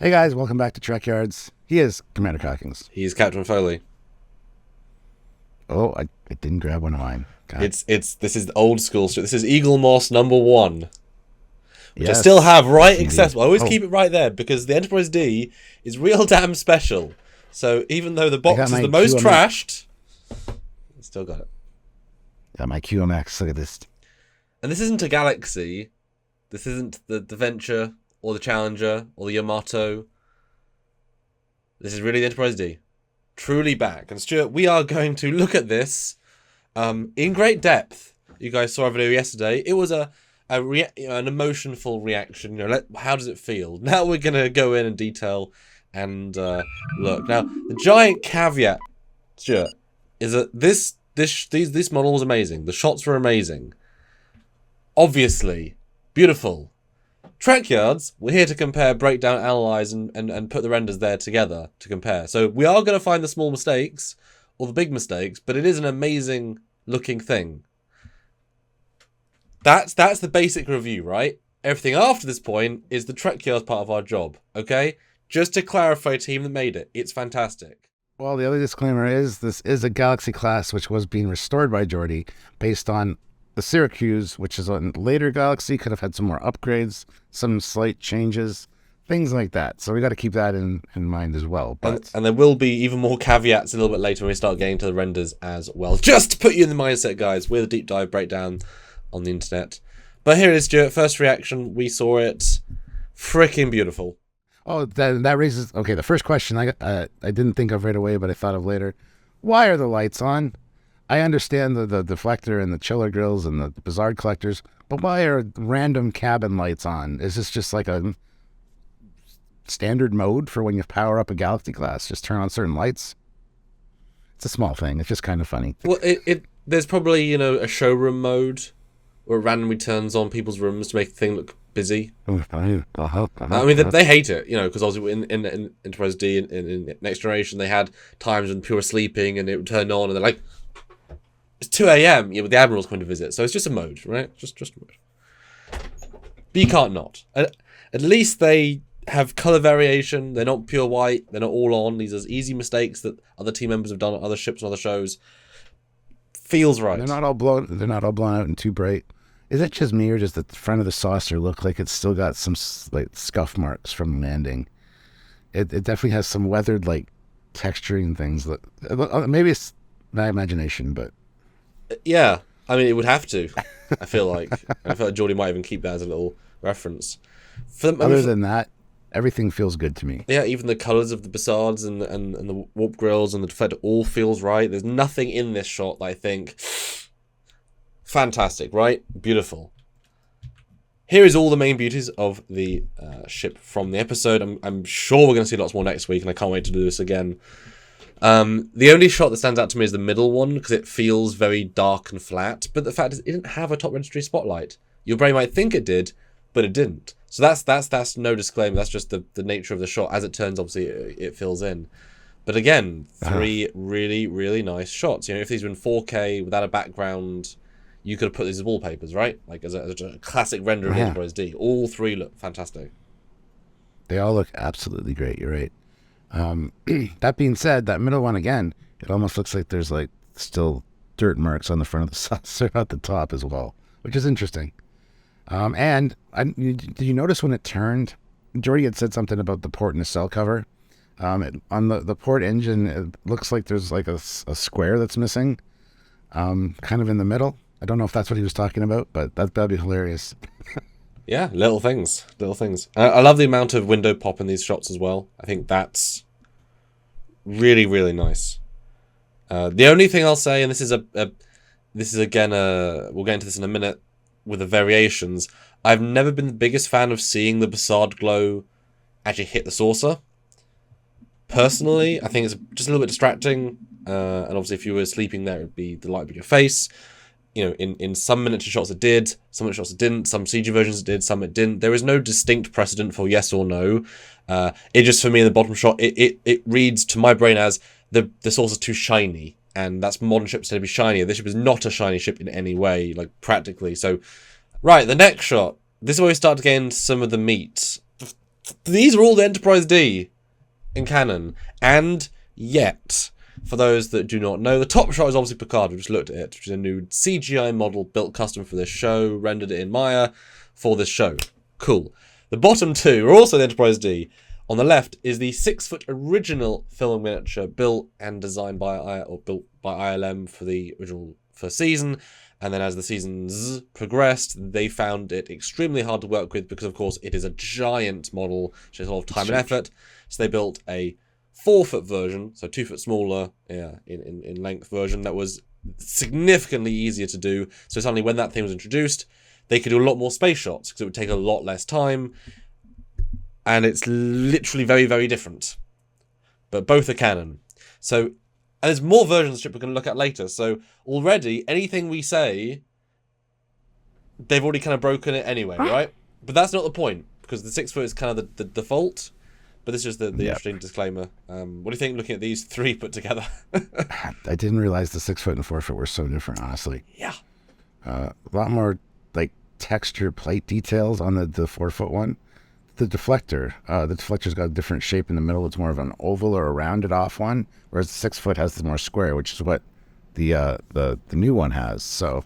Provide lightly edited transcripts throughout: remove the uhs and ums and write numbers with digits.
Hey guys, welcome back to Trekyards. He is Commander Cockings. He's Captain Foley. Oh, I didn't grab one of mine. God. This is the old school shit. This is Eagle Moss #1, which I Yes, still have right yes, accessible. I indeed. always Oh, keep it right there because the Enterprise D is real damn special. So even though the box got is my the most QMX. trashed, I still got it. got my QMX. Look at this. And this isn't a Galaxy. This isn't the Venture or the Challenger or the Yamato. This is really the Enterprise D. Truly back. And Stuart, we are going to look at this in great depth. You guys saw our video yesterday. It was an emotionful reaction. How does it feel? Now we're going to go in detail and look. Now, the giant caveat, Stuart, is that this model was amazing. The shots were amazing. Obviously, beautiful. Trekyards, we're here to compare, break down, analyze, and put the renders there together to compare. So we are going to find the small mistakes, or the big mistakes, but it is an amazing looking thing. That's the basic review, right? Everything after this point is the Trekyards part of our job, okay? Just to clarify, team that made it, it's fantastic. Well, the other disclaimer is this is a Galaxy class which was being restored by Geordi based on the Syracuse, which is a later Galaxy, could have had some more upgrades, some slight changes, things like that. So we got to keep that in mind as well. But And there will be even more caveats a little bit later when we start getting to the renders as well. Just to put you in the mindset, guys, with a deep dive breakdown on the internet. But here it is, Stuart. First reaction, we saw it. Freaking beautiful. oh, that raises the first question I didn't think of right away, but I thought of later. Why are the lights on? I understand the deflector and the chiller grills and the bizarre collectors, but why are random cabin lights on? Is this just like a standard mode for when you power up a Galaxy class? Just turn on certain lights? It's a small thing. It's just kind of funny. Well, there's probably, a showroom mode where it randomly turns on people's rooms to make the thing look busy. I mean, they hate it, because obviously in Enterprise D, in Next Generation, they had times when people were sleeping and it would turn on and they're like, it's 2 a.m. But the Admiral's coming to visit, so it's just a mode, right? Just a mode. But you can't not. At least they have color variation. They're not pure white. They're not all on. These are easy mistakes that other team members have done on other ships and other shows. Feels right. They're not all blown out and too bright. Is it just me or does the front of the saucer look like it's still got some like scuff marks from landing? It definitely has some weathered like texturing things. Maybe it's my imagination, but Yeah, I mean, it would have to. I feel like Geordi might even keep that as a little reference. Other than that, everything feels good to me. Yeah, even the colours of the Bassards and the warp grills and the deflector all feels right. There's nothing in this shot that I think fantastic, right? Beautiful. Here is all the main beauties of the ship from the episode. I'm sure we're going to see lots more next week, and I can't wait to do this again. The only shot that stands out to me is the middle one because it feels very dark and flat. But the fact is, it didn't have a top registry spotlight. Your brain might think it did, but it didn't. So that's no disclaimer. That's just the nature of the shot. As it turns, obviously, it fills in. But again, three really, really nice shots. If these were in 4K without a background, you could have put these as wallpapers, right? Like as a classic render of Enterprise D. All three look fantastic. They all look absolutely great. You're right. That being said, that middle one again, it almost looks like there's like still dirt marks on the front of the saucer at the top as well, which is interesting. Did you notice when it turned? Geordi had said something about the port nacelle cover. On the port engine, it looks like there's like a square that's missing, kind of in the middle. I don't know if that's what he was talking about, but that'd be hilarious. Yeah, little things. I love the amount of window pop in these shots as well. I think that's really, really nice. The only thing I'll say, and this is again we'll get into this in a minute with the variations. I've never been the biggest fan of seeing the Bassard glow actually hit the saucer. Personally, I think it's just a little bit distracting. And obviously, if you were sleeping there, it'd be the light would be your face. In some miniature shots it did, some miniature shots it didn't, some CG versions it did, some it didn't. There is no distinct precedent for yes or no. It just, for me, in the bottom shot, it reads to my brain as the saucer's too shiny, and that's modern ships tend to be shinier. This ship is not a shiny ship in any way, like practically. So, right, the next shot. This is where we start to get into some of the meat. These are all the Enterprise D in Canon. And yet, for those that do not know, the top shot is obviously Picard. We just looked at it, which is a new CGI model built custom for this show, rendered it in Maya for this show. Cool. The bottom two are also the Enterprise D. On the left is the 6-foot original film miniature built and designed by ILM for the original first season. And then as the seasons progressed, they found it extremely hard to work with because, of course, it is a giant model, which takes a lot of time and effort. So they built a 4-foot version, so 2 foot smaller in length version that was significantly easier to do. So suddenly when that thing was introduced, they could do a lot more space shots because it would take a lot less time. And it's literally very, very different. But both are canon. So, and there's more versions of the ship we're going to look at later. So already, anything we say, they've already kind of broken it anyway, right? But that's not the point, because the 6 foot is kind of the default. But this is the interesting disclaimer. What do you think looking at these three put together? I didn't realize the 6 foot and 4 foot were so different, honestly. Yeah. A lot more like texture plate details on the 4 foot one. The deflector's got a different shape in the middle. It's more of an oval or a rounded off one, whereas the 6 foot has the more square, which is what the new one has. So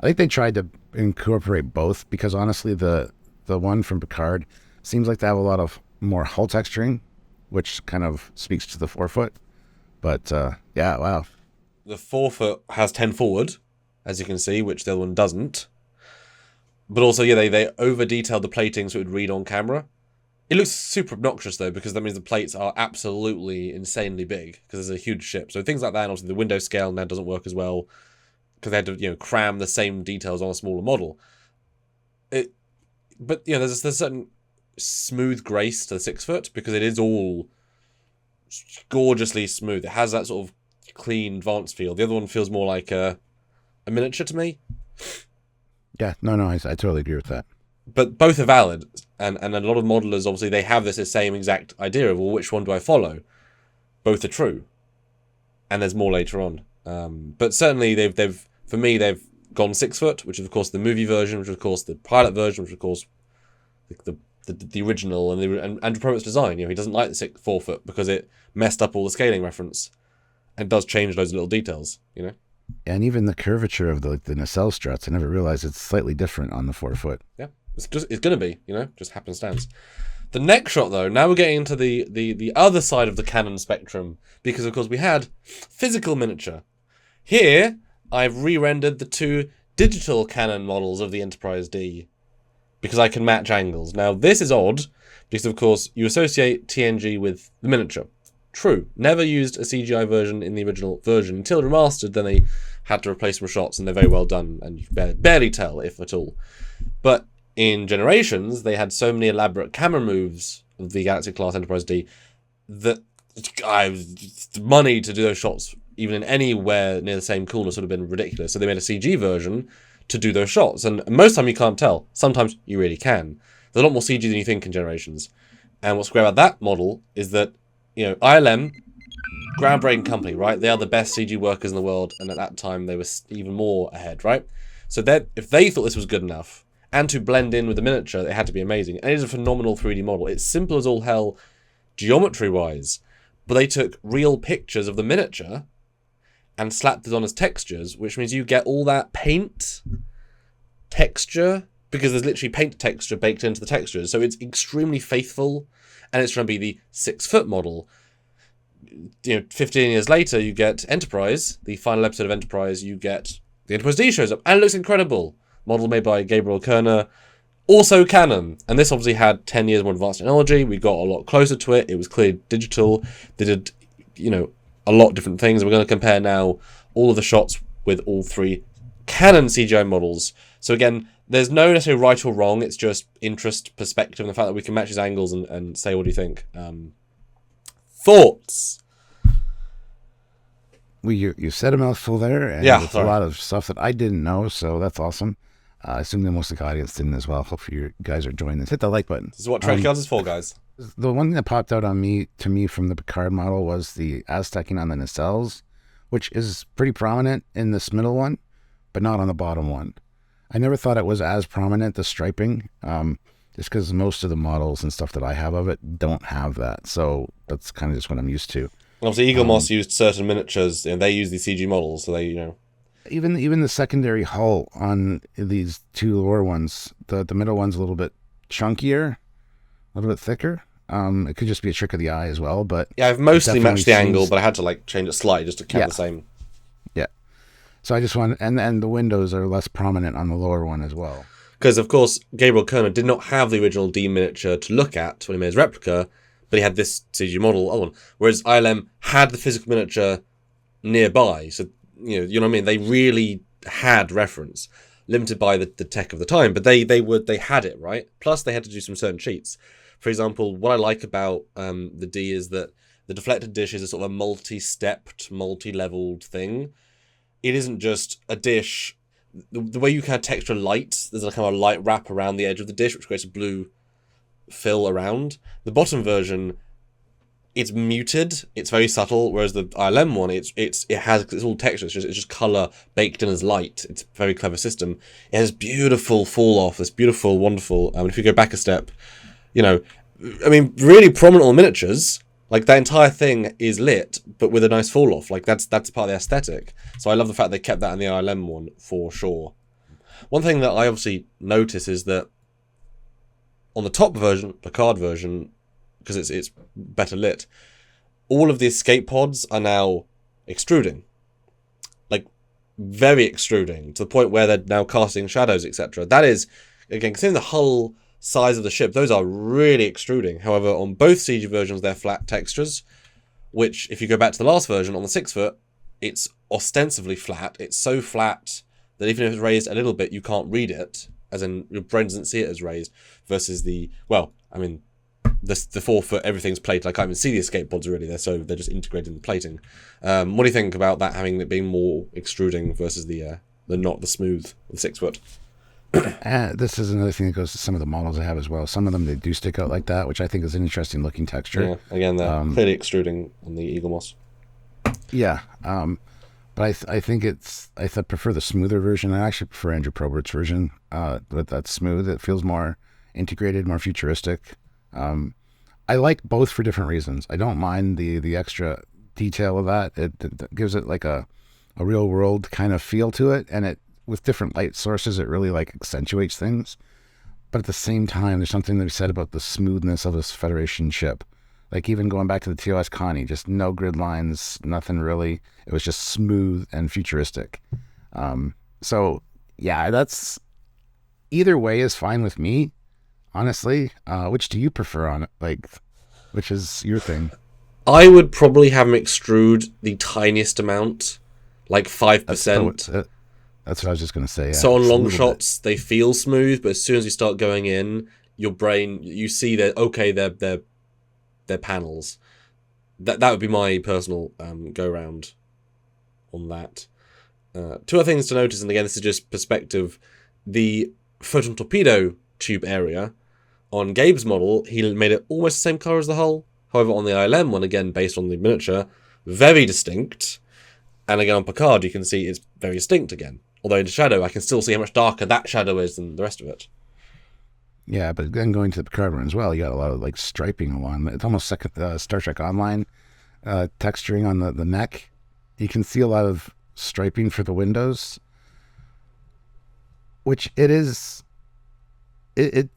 I think they tried to incorporate both because honestly, the one from Picard seems like they have a lot of more hull texturing, which kind of speaks to the 4 foot. But yeah, wow. The 4 foot has 10 forward, as you can see, which the other one doesn't. But also, yeah, they over-detailed the plating so it would read on camera. It looks super obnoxious, though, because that means the plates are absolutely insanely big, because there's a huge ship. So things like that, and obviously the window scale now doesn't work as well, because they had to, cram the same details on a smaller model. But, there's a certain smooth grace to the 6 foot, because it is all gorgeously smooth. It has that sort of clean, advanced feel. The other one feels more like a miniature to me. Yeah, no, I totally agree with that. But both are valid, and a lot of modelers, obviously, they have this same exact idea of, well, which one do I follow? Both are true. And there's more later on. But certainly, they've gone 6 foot, which is, of course, the movie version, which is, of course, the pilot version, which is, of course, the original, and Andrew Probert's design. He doesn't like the 4 foot because it messed up all the scaling reference and does change those little details, And even the curvature of the nacelle struts, I never realized it's slightly different on the 4 foot. Yeah, it's going to be, just happenstance. The next shot, though, now we're getting into the other side of the Canon spectrum, because, of course, we had physical miniature. Here, I've re-rendered the 2 digital Canon models of the Enterprise D, because I can match angles. Now, this is odd, because, of course, you associate TNG with the miniature. True. Never used a CGI version in the original version until remastered. Then they had to replace some shots, and they're very well done, and you can barely tell, if at all. But in Generations, they had so many elaborate camera moves of the Galaxy class Enterprise D that the money to do those shots, even in anywhere near the same coolness, would have been ridiculous. So they made a CG version to do those shots, and most of the time you can't tell. Sometimes you really can. There's a lot more CG than you think in Generations. And what's great about that model is that ILM, groundbreaking company, right? They are the best CG workers in the world, and at that time they were even more ahead, right? So if they thought this was good enough, and to blend in with the miniature, it had to be amazing. And it is a phenomenal 3D model. It's simple as all hell, geometry-wise, but they took real pictures of the miniature and slapped it on as textures, which means you get all that paint texture, because there's literally paint texture baked into the textures. So it's extremely faithful. And it's going to be the 6 foot model. 15 years later, you get Enterprise, the final episode of Enterprise, you get the Enterprise D shows up, and it looks incredible. Model made by Gabriel Kerner, also Canon. And this obviously had 10 years more advanced technology. We got a lot closer to it. It was clearly digital. They did, a lot of different things. We're going to compare now all of the shots with all 3 Canon CGI models. So again, there's no necessarily right or wrong. It's just interest, perspective, and the fact that we can match his angles and say, what do you think? Thoughts? Well, you said a mouthful there, and it's a lot of stuff that I didn't know, so that's awesome. I assume that most of the audience didn't as well. Hopefully you guys are enjoying this. Hit the like button. This is what Trekyards is for, guys. The one thing that popped out on to me from the Picard model was the Aztecing on the nacelles, which is pretty prominent in this middle one, but not on the bottom one. I never thought it was as prominent, the striping. Is just because most of the models and stuff that I have of it don't have that. So that's kind of just what I'm used to. Obviously, Eaglemoss used certain miniatures, and they use these CG models, so they. Even the secondary hull on these two lower ones, the middle one's a little bit chunkier, a little bit thicker. It could just be a trick of the eye as well, but yeah, I've mostly matched the angle, but I had to change it slightly just to count the same. Yeah. So I just want, and the windows are less prominent on the lower one as well. Because, of course, Gabriel Kerner did not have the original D miniature to look at when he made his replica, but he had this CG model, other one. Whereas ILM had the physical miniature nearby. So, you know what I mean? They really had reference, limited by the tech of the time, but they had it, right? Plus, they had to do some certain cheats. For example, what I like about the D is that the deflected dish is a sort of a multi-stepped, multi-leveled thing. It isn't just a dish. The way you can texture light, there's a kind of light wrap around the edge of the dish, which creates a blue fill around. The bottom version, it's muted, it's very subtle, whereas the ILM one, it's all texture, it's just color baked in as light. It's a very clever system. It has beautiful fall off, this beautiful, wonderful. If you go back a step, really prominent on the miniatures. Like, that entire thing is lit, but with a nice fall-off. That's part of the aesthetic. So I love the fact they kept that in the ILM one, for sure. One thing that I obviously notice is that on the top version, Picard version, because it's better lit, all of the escape pods are now extruding. Like, very extruding, to the point where they're now casting shadows, etc. That is, again, considering the hull size of the ship, those are really extruding. However, on both CG versions, they're flat textures, which, if you go back to the last version, on the 6 foot, it's ostensibly flat. It's so flat that even if it's raised a little bit, you can't read it, as in your brain doesn't see it as raised, versus the 4 foot, everything's plated. I can't even see the escape pods really, they're just integrated in the plating. What do you think about that, having it being more extruding versus the not the smooth, the 6 foot? This is another thing that goes to some of the models I have as well. Some of them, they do stick out like that, which I think is an interesting looking texture. Yeah, again, they're clearly extruding on the Eaglemoss. Yeah, but I think I prefer the smoother version. I actually prefer Andrew Probert's version, but that's smooth. It feels more integrated, more futuristic. I like both for different reasons. I don't mind the extra detail of that. It gives it like a real world kind of feel to it, and with different light sources, it really accentuates things. But at the same time, there's something to be said about the smoothness of this Federation ship. Like, even going back to the TOS Connie, just no grid lines, nothing really. It was just smooth and futuristic. So yeah, that's, either way is fine with me, honestly. Which do you prefer on it? Which is your thing? I would probably have them extrude the tiniest amount, like 5%. That's what I was just going to say. Yeah. So on long shots, they feel smooth, but as soon as you start going in, your brain, you see that, okay, they're panels. That would be my personal go-round on that. Two other things to notice, and again, this is just perspective. The photon torpedo tube area, on Gabe's model, he made it almost the same colour as the hull. However, on the ILM one, again, based on the miniature, very distinct. And again, on Picard, you can see it's very distinct again. Although in the shadow, I can still see how much darker that shadow is than the rest of it. Yeah, but then going to the Picard one as well, you got a lot of striping along. It's almost Star Trek Online texturing on the neck. You can see a lot of striping for the windows, which it is. It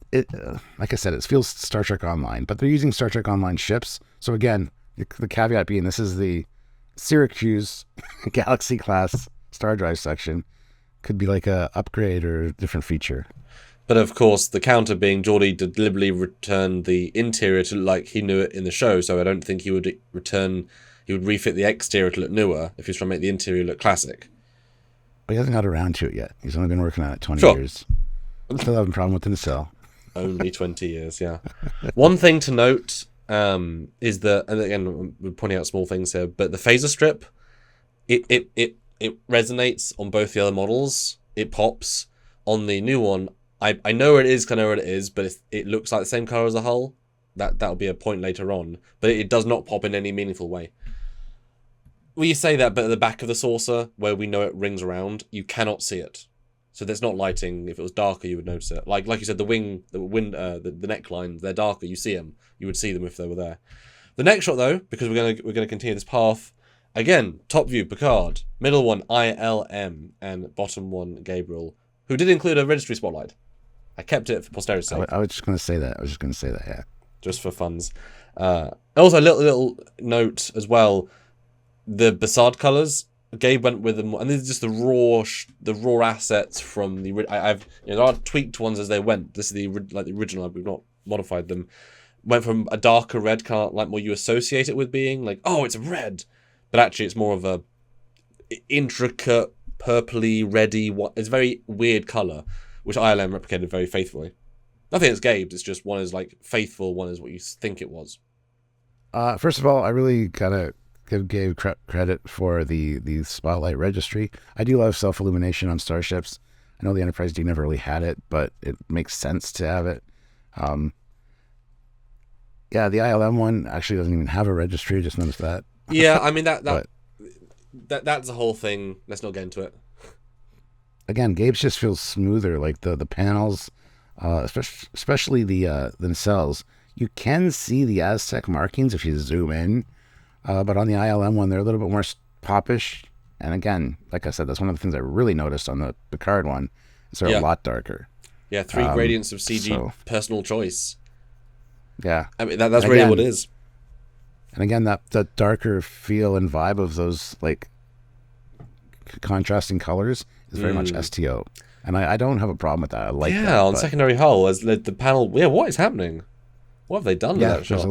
like I said, it feels Star Trek Online, but they're using Star Trek Online ships. So again, the caveat being, this is the Syracuse Galaxy class Star Drive section. Could be like a upgrade or a different feature. But of course, the counter being Geordi deliberately returned the interior to look like he knew it in the show, so I don't think he would refit the exterior to look newer if he's trying to make the interior look classic. But he hasn't got around to it yet. He's only been working on it 20 years. I'm still having a problem with the nacelle. Only 20 years, yeah. One thing to note is that, and again, we're pointing out small things here, but the phaser strip, it resonates on both the other models. It pops. On the new one, I know where it is, but it looks like the same color as the hull. That'll be a point later on, but it does not pop in any meaningful way. Well, you say that, but at the back of the saucer, where we know it rings around, you cannot see it. So that's not lighting. If it was darker, you would notice it. Like you said, the necklines, they're darker. You see them. You would see them if they were there. The next shot, though, because we're gonna continue this path. Again, top view, Picard. Middle one, ILM, and bottom one, Gabriel, who did include a registry spotlight. I kept it for posterity's sake. I was just going to say that. Yeah. Just for funs. Also, a little note as well. The Bassard colors, Gabe went with them, and these are just the raw assets from the. There are tweaked ones as they went. This is the original. We've not modified them. Went from a darker red, kind of like more you associate it with being like, oh, it's a red, but actually it's more of a intricate purpley reddy. It's a very weird color, which ILM replicated very faithfully. Nothing against Gabe's. It's just one is like faithful, one is what you think it was. First of all, I really gotta give Gabe credit for the spotlight registry. I do love self-illumination on starships. I know the Enterprise D never really had it, but it makes sense to have it. Yeah, the ILM one actually doesn't even have a registry. I just noticed that. Yeah, I mean that's the whole thing. Let's not get into it. Again, Gabe's just feels smoother. Like the panels, especially the nacelles. You can see the Aztec markings if you zoom in, but on the ILM one, they're a little bit more popish. And again, like I said, that's one of the things I really noticed on the Picard one. Is they're a lot darker. Yeah, 3 gradients of CG personal choice. Yeah, I mean that's really what it is. And again, that darker feel and vibe of those like contrasting colors is very much STO, and I don't have a problem with that. I like that. Yeah, on secondary hull as the panel. Yeah, what is happening? What have they done to that shot?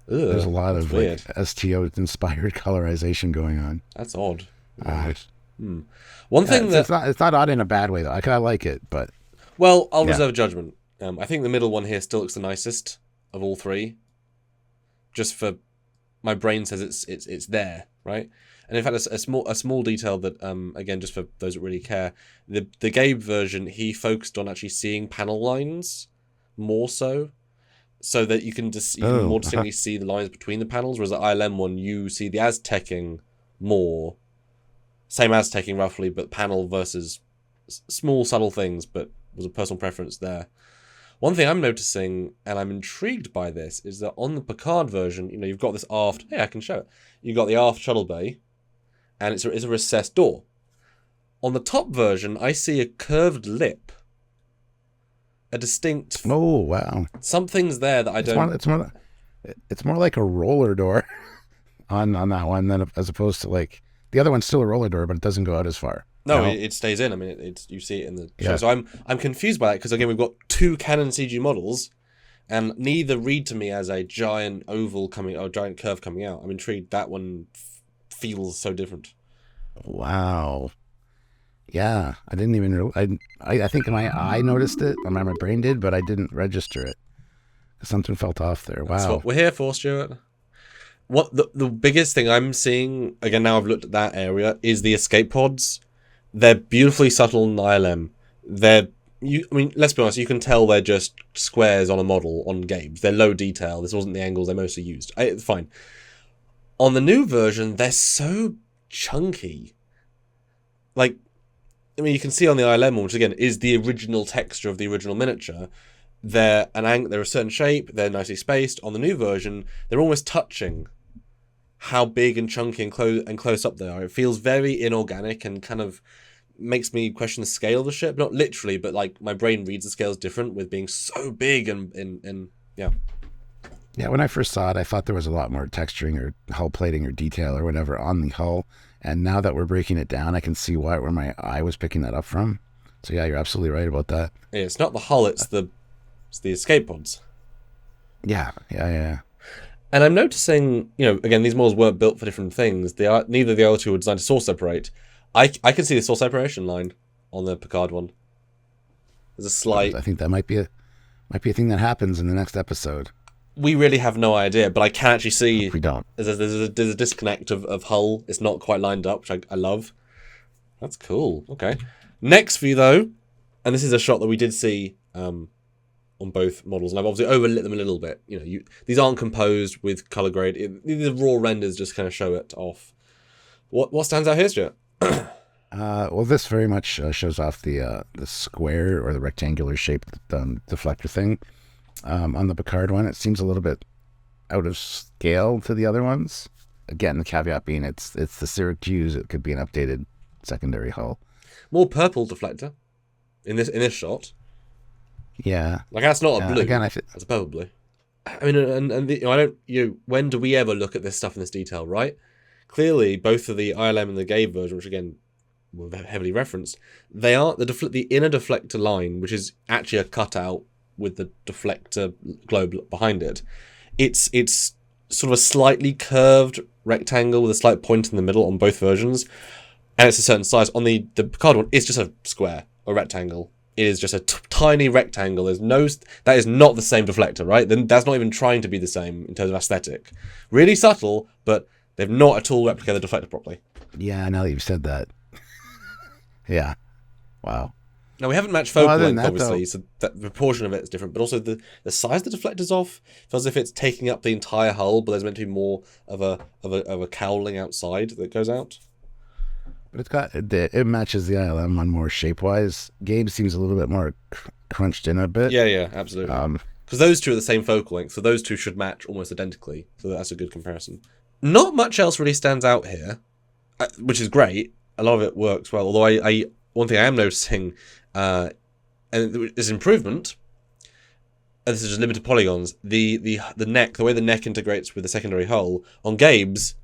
There's a lot of like, STO inspired colorization going on. That's odd. One thing it's not odd in a bad way though. I like it, but I'll reserve judgment. I think the middle one here still looks the nicest of all 3. Just for my brain says it's there, right? And in fact, a small detail that again, just for those that really care, the Gabe version, he focused on actually seeing panel lines more so that you can just more distinctly see the lines between the panels. Whereas the ILM one, you see the Aztecing more, same Aztecing roughly, but panel versus small subtle things, but was a personal preference there. One thing I'm noticing, and I'm intrigued by this, is that on the Picard version, you've got this aft. Hey, I can show it. You've got the aft shuttle bay, and it's a recessed door. On the top version, I see a curved lip, a distinct. Oh wow! Something's there that I don't. It's more like a roller door on that one than as opposed to like the other one's still a roller door, but it doesn't go out as far. No, it stays in. I mean, it's you see it in the show. So I'm confused by that because again we've got 2 Canon CG models, and neither read to me as a giant oval coming or giant curve coming out. I'm intrigued. That one feels so different. Wow. Yeah, I didn't even. I think my eye noticed it. My brain did, but I didn't register it. Something felt off there. Wow. That's what we're here for, Stuart. What the biggest thing I'm seeing again now I've looked at that area is the escape pods. They're beautifully subtle in ILM. I mean, let's be honest, you can tell they're just squares on a model on Gabe's. They're low detail. This wasn't the angles they mostly used. It's fine. On the new version, they're so chunky. Like, I mean, you can see on the ILM, which again is the original texture of the original miniature. They're a certain shape. They're nicely spaced. On the new version, they're almost touching how big and chunky and close up they are. It feels very inorganic and kind of makes me question the scale of the ship. Not literally, but like my brain reads the scales different with being so big and yeah. Yeah, when I first saw it, I thought there was a lot more texturing or hull plating or detail or whatever on the hull. And now that we're breaking it down, I can see where my eye was picking that up from. So yeah, you're absolutely right about that. Yeah, it's not the hull, it's the escape pods. Yeah. And I'm noticing, again, these models weren't built for different things. Neither of the other 2 were designed to source separate. I can see the source separation line on the Picard one. There's a slight. I think that might be a thing that happens in the next episode. We really have no idea, but I can actually see. We don't. There's a disconnect of hull. It's not quite lined up, which I love. That's cool. Okay. Next view though, and this is a shot that we did see on both models, and I've obviously overlit them a little bit. These aren't composed with color grade. These are raw renders, just kind of show it off. What stands out here, Stuart? Well, this very much shows off the square or the rectangular shaped deflector thing. On the Picard one, it seems a little bit out of scale to the other ones. Again, the caveat being it's the Syracuse. It could be an updated secondary hull. More purple deflector in this shot. Yeah, Like that's not a blue. again, That's a purple blue. I mean, I don't. When do we ever look at this stuff in this detail, right? Clearly, both of the ILM and the Gabe version, which again were heavily referenced, they are the inner deflector line, which is actually a cutout with the deflector globe behind it. It's sort of a slightly curved rectangle with a slight point in the middle on both versions, and it's a certain size. On the Picard one, it's just a square or rectangle. It is just a tiny rectangle. That is not the same deflector, right? Then that's not even trying to be the same in terms of aesthetic. Really subtle, but they've not at all replicated the deflector properly. Yeah, now that you've said that. Yeah. Wow. Now, we haven't matched focal length, that, obviously, so that the proportion of it is different, but also the size of the deflector's off. It feels as if it's taking up the entire hull, but there's meant to be more of a cowling outside that goes out. But it matches the ILM one more shape-wise. Gabe seems a little bit more crunched in a bit. Yeah, absolutely. Because those two are the same focal length, so those two should match almost identically. So that's a good comparison. Not much else really stands out here, which is great. A lot of it works well. Although I one thing I am noticing, and there's improvement. And this is just limited polygons. The neck, the way the neck integrates with the secondary hull on Gabe's,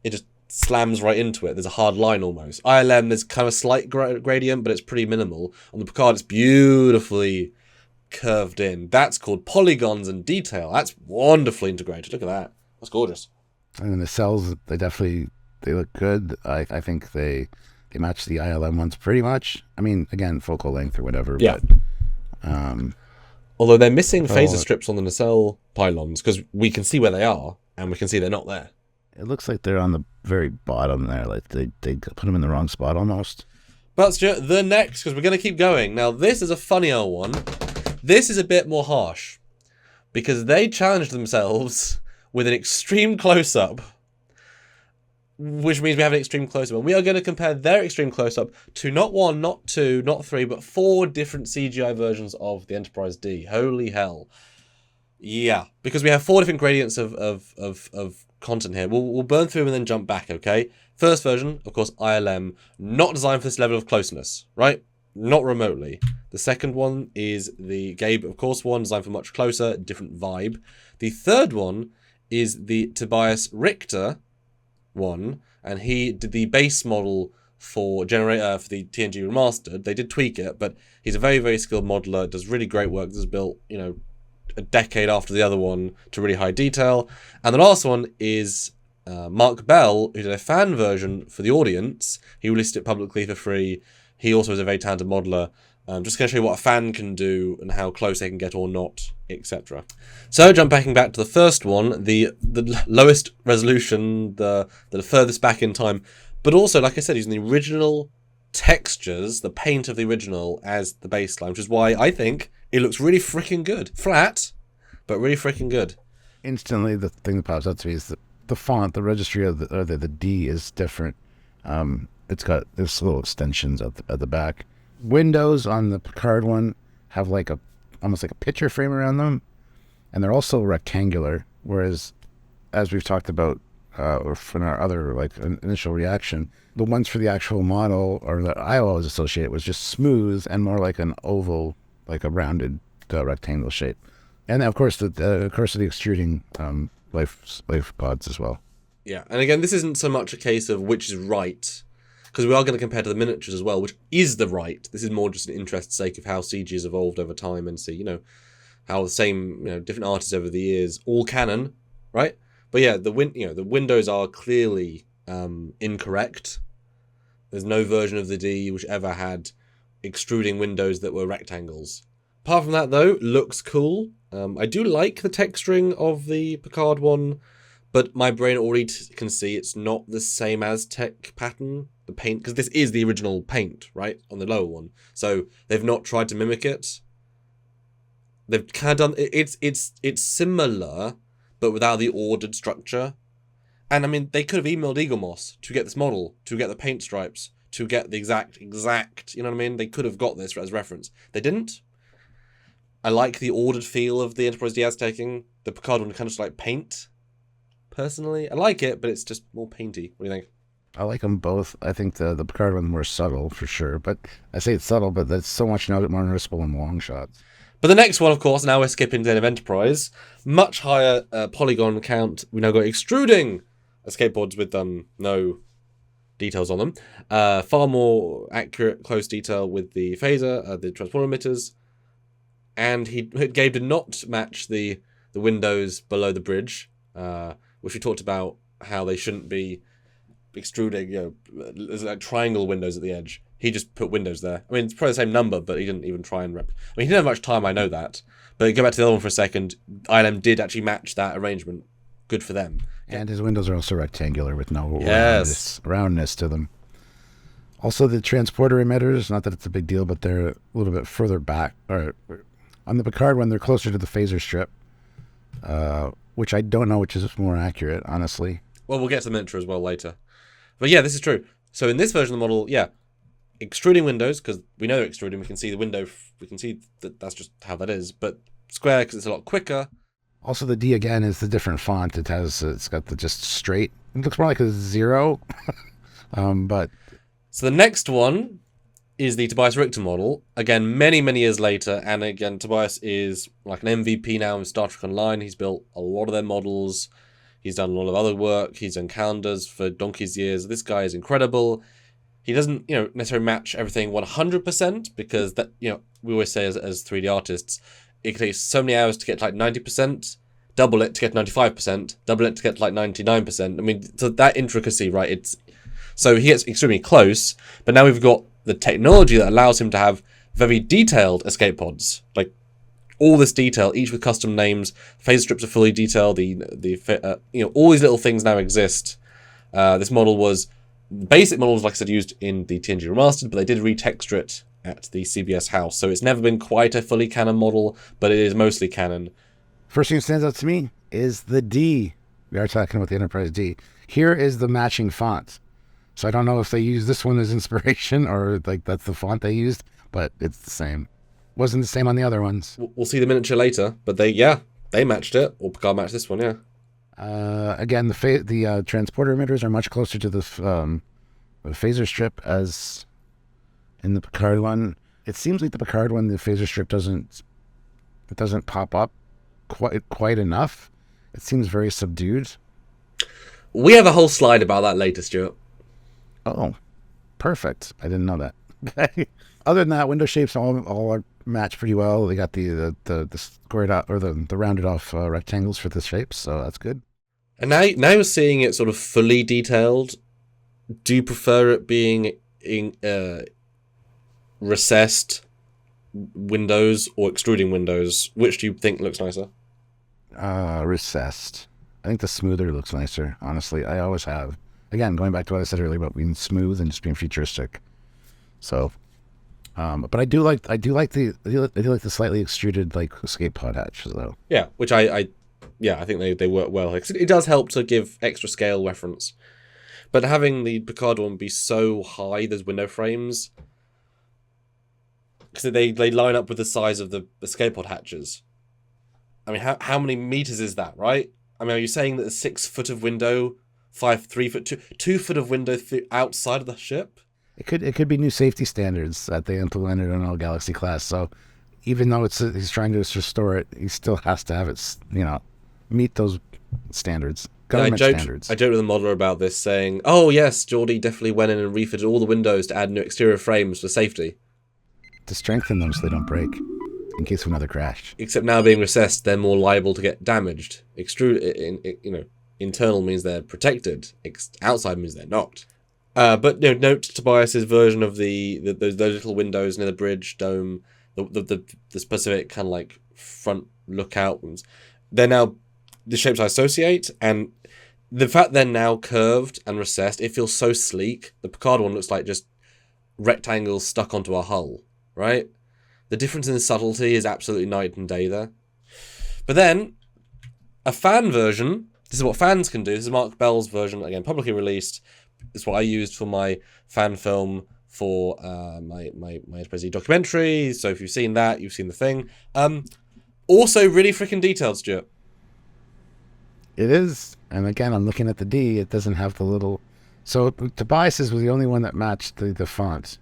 it just slams right into it. There's a hard line almost. ILM, there's kind of a slight gradient, but it's pretty minimal. On the Picard, it's beautifully curved in. That's called polygons and detail. That's wonderfully integrated. Look at that. That's gorgeous. And then the cells, they look good. I think they match the ILM ones pretty much. I mean, again, focal length or whatever. Yeah. But, although they're missing phaser strips on the nacelle pylons because we can see where they are and we can see they're not there. It looks like they're on the very bottom there. Like they put them in the wrong spot almost. But Stuart, the next, because we're going to keep going. Now, this is a funnier one. This is a bit more harsh because they challenged themselves with an extreme close-up, which means we have an extreme close-up. And we are going to compare their extreme close-up to not one, not two, not three, but 4 different CGI versions of the Enterprise D. Holy hell. Yeah, because we have 4 different gradients of content here. We'll burn through them and then jump back, okay? First version, of course, ILM, not designed for this level of closeness, right? Not remotely. The second one is the Gabe, of course, one designed for much closer, different vibe. The third one is the Tobias Richter one, and he did the base model for the TNG Remastered. They did tweak it, but he's a very, very skilled modeler, does really great work. This is built, a decade after the other one to really high detail. And the last one is Mark Bell, who did a fan version for the audience. He released it publicly for free. He also is a very talented modeler. Just going to show you what a fan can do and how close they can get or not, etc. So, jumping back to the first one, the lowest resolution, the furthest back in time, but also, like I said, using the original textures, the paint of the original as the baseline, which is why I think it looks really freaking good. Flat, but really freaking good. Instantly, the thing that pops up to me is the font, the registry of the D is different. It's got this little extensions at the back. Windows on the Picard one have almost like a picture frame around them, and they're also rectangular. Whereas, as we've talked about, or from our other initial reaction, the ones for the actual model or that I always associate was just smooth and more like an oval, like a rounded rectangle shape. And then, of course, the extruding life pods as well. Yeah, and again, this isn't so much a case of which is right, because we are going to compare to the miniatures as well, which is the right. This is more just an interest's sake of how CG has evolved over time and see, how the same, different artists over the years, all Canon, right? But yeah, the windows are clearly incorrect. There's no version of the D which ever had extruding windows that were rectangles. Apart from that, though, looks cool. I do like the texturing of the Picard one, but my brain already can see it's not the same Aztec pattern, the paint, because this is the original paint, right, on the lower one. So they've not tried to mimic it. They've kind of done it's similar, but without the ordered structure. And I mean, they could have emailed Eagle Moss to get this model, to get the paint stripes, to get the exact, you know what I mean? They could have got this as reference. They didn't. I like the ordered feel of the Enterprise D as taking. The Picard one kind of just like paint, personally. I like it, but it's just more painty. What do you think? I like them both. I think the Picard one's more subtle, for sure. But I say it's subtle, but that's so much more noticeable in long shots. But the next one, of course, now we're skipping to the end of Enterprise. Much higher polygon count. We now got extruding escape pods with no details on them. Far more accurate, close detail with the phaser, the transporter emitters. And Gabe did not match the windows below the bridge, which we talked about how they shouldn't be extruding, there's like triangle windows at the edge. He just put windows there. I mean, it's probably the same number, but he didn't even try and I mean, he didn't have much time, I know that. But go back to the other one for a second. ILM did actually match that arrangement. Good for them. And his windows are also rectangular with no roundness to them. Also, the transporter emitters, not that it's a big deal, but they're a little bit further back. Or on the Picard one, they're closer to the phaser strip, which I don't know which is more accurate, honestly. Well, we'll get to the miniature as well later. But yeah, this is true. So in this version of the model, extruding windows, because we know they're extruding, we can see the window, we can see that that's just how that is, but square because it's a lot quicker. Also, the D again is the different font. It's got the just straight. It looks more like a 0. But so the next one is the Tobias Richter model. Again, many years later, and again, Tobias is like an MVP now in Star Trek Online. He's built a lot of their models. He's done a lot of other work. He's done calendars for donkey's years. This guy is incredible. He doesn't, necessarily match everything 100% because that, we always say as 3D artists, it takes so many hours to get to like 90%, double it to get 95%, double it to get to like 99%. I mean, so that intricacy, right? So he gets extremely close, but now we've got the technology that allows him to have very detailed escape pods, like all this detail, each with custom names. Phaser strips are fully detailed. All these little things now exist. This model was basic models, like I said, used in the TNG Remastered, but they did retexture it at the CBS house. So it's never been quite a fully canon model, but it is mostly canon. First thing that stands out to me is the D. We are talking about the Enterprise D. Here is the matching font. So I don't know if they use this one as inspiration or like that's the font they used, but it's the same. Wasn't the same on the other ones. We'll see the miniature later, but they matched it. Or Picard matched this one, yeah. Again, the transporter emitters are much closer to the phaser strip as in the Picard one. It seems like the Picard one, the phaser strip doesn't pop up quite enough. It seems very subdued. We have a whole slide about that later, Stuart. Oh, perfect. I didn't know that. Other than that, window shapes all are matched pretty well. They got the squared out or the rounded off rectangles for the shapes, so that's good. And now you're seeing it sort of fully detailed. Do you prefer it being in recessed windows or extruding windows? Which do you think looks nicer? Recessed. I think the smoother looks nicer. Honestly, I always have. Again, going back to what I said earlier about being smooth and just being futuristic. So, but I do like the slightly extruded like escape pod hatch though. Yeah, which I think they work well. It does help to give extra scale reference. But having the Picard one be so high, those window frames, because they line up with the size of the escape pod hatches. I mean, how many meters is that, right? I mean, are you saying that a 6 foot of window, 3 foot, 2 foot of window outside of the ship? It could be new safety standards that they implemented on all Galaxy class. So even though he's trying to restore it, he still has to have it, meet those standards. Government standards. I joked with the modeler about this, saying, "Oh yes, Geordi definitely went in and refitted all the windows to add new exterior frames for safety, to strengthen them so they don't break in case of another crash." Except now being recessed, they're more liable to get damaged. Internal means they're protected. Outside means they're not. But note Tobias's version of those little windows near the bridge dome, the specific kind of like front lookout ones. They're now the shapes I associate, and the fact they're now curved and recessed, it feels so sleek. The Picard one looks like just rectangles stuck onto a hull, right? The difference in the subtlety is absolutely night and day there. But then, a fan version, this is what fans can do. This is Mark Bell's version, again, publicly released. It's what I used for my fan film for my Enterprise D documentary. So if you've seen that, you've seen the thing. Also really freaking detailed, Stuart. It is. And again, I'm looking at the D. It doesn't have the little... So Tobias's was the only one that matched the font.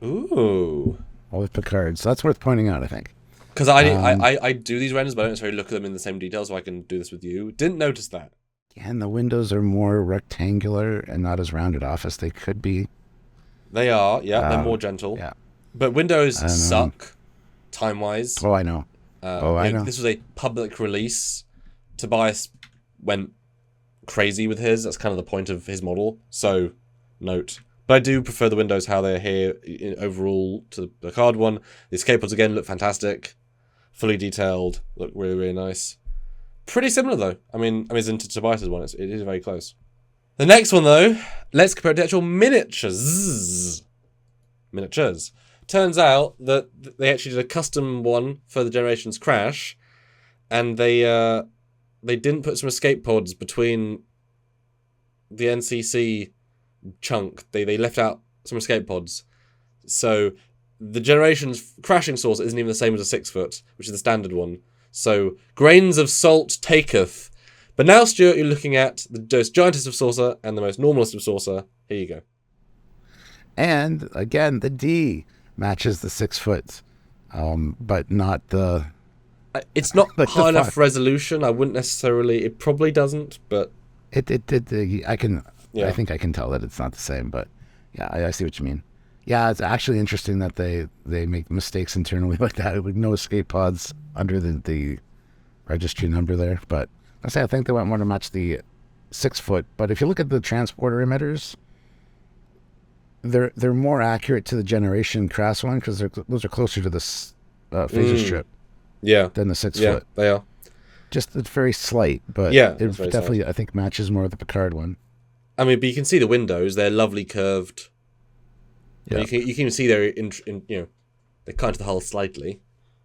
Ooh. All with Picard. So that's worth pointing out, I think. Because I do these renders, but I don't necessarily look at them in the same detail, so I can do this with you. Didn't notice that. And the windows are more rectangular and not as rounded off as they could be. They are, yeah. They're more gentle. Yeah. But Windows suck, time-wise. Oh, I know. I know. This was a public release. Tobias went crazy with his. That's kind of the point of his model. So, note. But I do prefer the windows how they're here overall to the card one. The escape pods again look fantastic, fully detailed, look really, really nice. Pretty similar though. I mean, as into Tobias's one, it is very close. The next one though, let's compare it to actual miniatures. Miniatures. Turns out that they actually did a custom one for the Generations Crash, and they didn't put some escape pods between the NCC chunk. They left out some escape pods. So the Generations crashing saucer isn't even the same as a 6 foot, which is the standard one. So grains of salt taketh. But now, Stuart, you're looking at the most giantest of saucer and the most normalist of saucer. Here you go. And again, the D matches the 6 foot, but not the... It's not high enough resolution. I wouldn't necessarily... It probably doesn't, but... I think I can tell that it's not the same, but yeah, I see what you mean. Yeah, it's actually interesting that they make mistakes internally like that with no escape pods under the registry number there. But I think they went more to match the 6 foot. But if you look at the transporter emitters, they're more accurate to the Generation Crash one because those are closer to the phaser strip. Yeah. Than the 6 yeah, foot. They are. Just it's very slight, but yeah, it definitely slight. I think matches more the Picard one. I mean, but you can see the windows; they're lovely curved. Yeah. You can even see they're they cut into the hull slightly,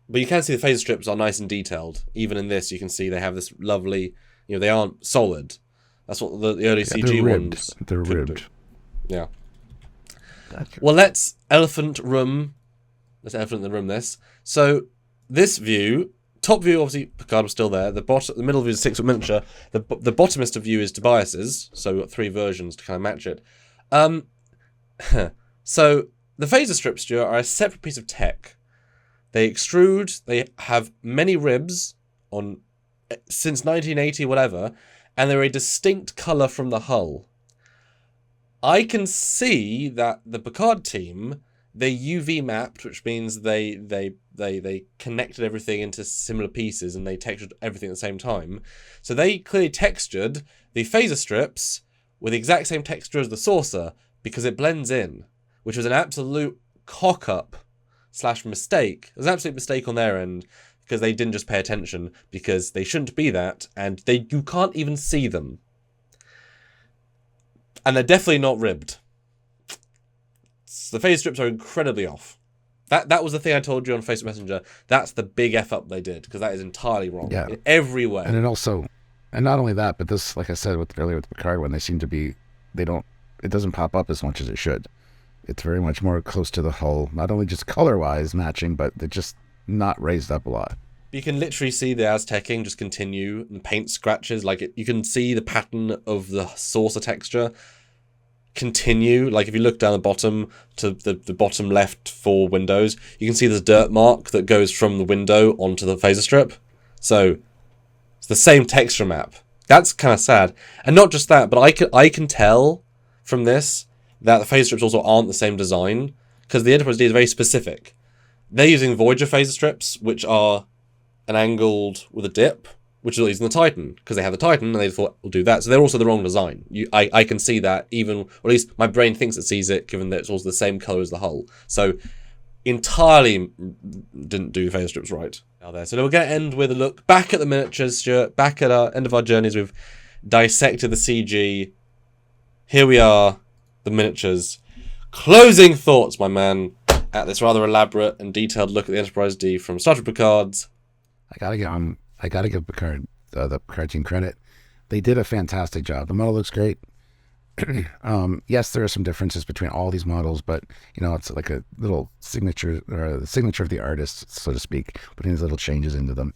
but you can see the phaser strips are nice and detailed. Even in this, you can see they have this lovely. They aren't solid. That's what the early CG ones. They're ribbed. Yeah. Gotcha. Well, let's elephant in the room this. So this view. Top view, obviously, Picard was still there. The middle view is a 6 foot miniature. The bottomest of view is Tobias's, so we've got 3 versions to kind of match it. So the phaser strips, Stuart, are a separate piece of tech. They extrude. They have many ribs on since 1980, whatever, and they're a distinct color from the hull. I can see that the Picard team. They UV mapped, which means they connected everything into similar pieces and they textured everything at the same time. So they clearly textured the phaser strips with the exact same texture as the saucer because it blends in, which was an absolute cock-up / mistake. It was an absolute mistake on their end because they didn't just pay attention because they shouldn't be that and you can't even see them. And they're definitely not ribbed. The phaser strips are incredibly off. That was the thing I told you on Facebook Messenger. That's the big F up they did because that is entirely wrong in every way. And not only that, but this, like I said earlier with the Picard one, it doesn't pop up as much as it should. It's very much more close to the hull, not only just color wise matching, but they're just not raised up a lot. You can literally see the Aztecing just continue and paint scratches you can see the pattern of the saucer texture continue. Like if you look down the bottom to the bottom left 4 windows, you can see there's a dirt mark that goes from the window onto the phaser strip. So it's the same texture map. That's kind of sad. And not just that, but I can tell from this that the phaser strips also aren't the same design because the Enterprise D is very specific. They're using Voyager phaser strips, which are an angled with a dip, which is using the Titan, because they have the Titan, and they thought, we'll do that. So they're also the wrong design. I can see that, or at least my brain thinks it sees it, given that it's also the same colour as the hull. So, entirely didn't do the phaser strips right out there. So we're going to end with a look back at the miniatures, Stuart, back at our end of our journeys. We've dissected the CG. Here we are, the miniatures. Closing thoughts, my man, at this rather elaborate and detailed look at the Enterprise D from Star Trek Picard's. I gotta give Picard the Picard team credit. They did a fantastic job. The model looks great. Yes, there are some differences between all these models, but it's like a little signature, or the signature of the artist, so to speak, putting these little changes into them.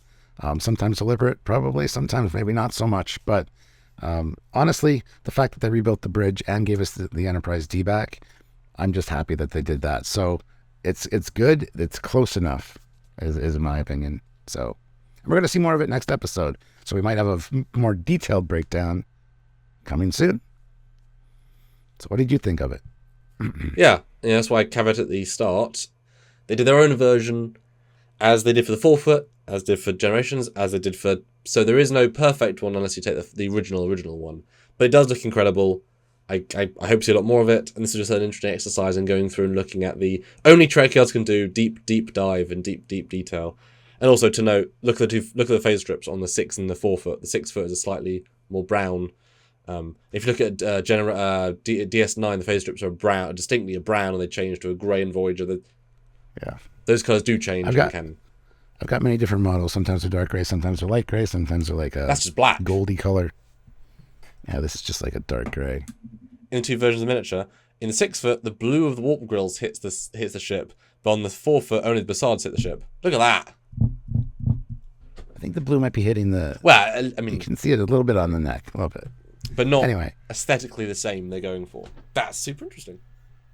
Sometimes deliberate, probably. Sometimes maybe not so much. But honestly, the fact that they rebuilt the bridge and gave us the Enterprise D back, I'm just happy that they did that. So it's good. It's close enough, is in my opinion. So we're going to see more of it next episode. So we might have a more detailed breakdown coming soon. So what did you think of it? Yeah, that's why I caveat at the start. They did their own version, as they did for the 4-foot, as did for Generations, as they did for... So there is no perfect one unless you take the original one. But it does look incredible. I hope to see a lot more of it. And this is just an interesting exercise in going through and looking at the only Trekyards can do deep dive and deep detail. And also to note, look at the phase strips on the 6 and the 4-foot. The 6-foot is a slightly more brown. If you look at DS9, the phase strips are distinctly a brown, and they change to a grey in Voyager. Yeah, those colours do change in Canon. I've got many different models. Sometimes they're dark grey, sometimes they're light grey, sometimes they're like a that's just black, goldy color. Yeah, this is just like a dark grey. In the 2 versions of the miniature, in the 6-foot, the blue of the warp grills hits the ship, but on the 4-foot, only the Bassards hit the ship. Look at that. I think the blue might be hitting the... Well, I mean... You can see it a little bit on the neck, a little bit. But not anyway, aesthetically the same they're going for. That's super interesting.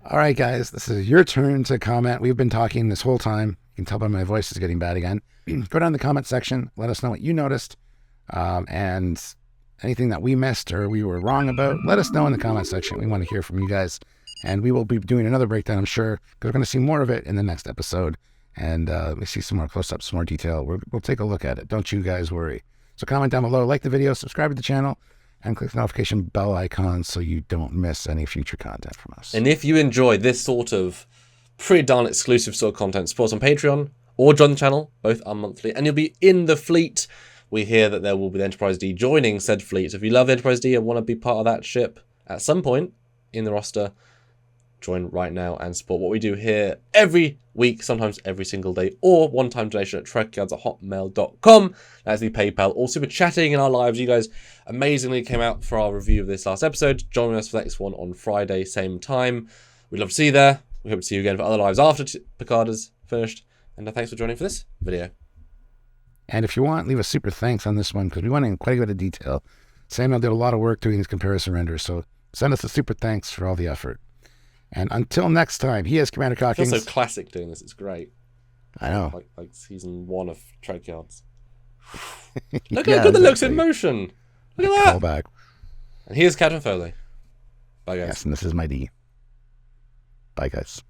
All right, guys, this is your turn to comment. We've been talking this whole time. You can tell by my voice is getting bad again. Go down in the comment section. Let us know what you noticed. And anything that we missed or we were wrong about, let us know in the comment section. We want to hear from you guys. And we will be doing another breakdown, I'm sure, because we're going to see more of it in the next episode. And we see some more close-ups, some more detail. We'll take a look at it. Don't you guys worry. So comment down below, like the video, subscribe to the channel, and click the notification bell icon so you don't miss any future content from us. And if you enjoy this sort of pretty darn exclusive sort of content, support us on Patreon or join the channel. Both are monthly, and you'll be in the fleet. We hear that there will be the Enterprise D joining said fleet. So if you love Enterprise D and want to be part of that ship at some point in the roster, join right now and support what we do here every week, sometimes every single day, or one-time donation at trekyards@hotmail.com. That's the PayPal. Or super chatting in our lives. You guys amazingly came out for our review of this last episode. Join us for the next one on Friday, same time. We'd love to see you there. We hope to see you again for other lives after Picard is finished. And thanks for joining for this video. And if you want, leave a super thanks on this one, because we went in quite a bit of detail. Samuel did a lot of work doing these comparison renders, so send us a super thanks for all the effort. And until next time, he is Commander Cockings. I feel so classic doing this. It's great. I know. Like season 1 of Trekyards. Look how good that looks in motion. Look at that. Call back. And here's Captain Foley. Bye, guys. Yes, and this is my D. Bye, guys.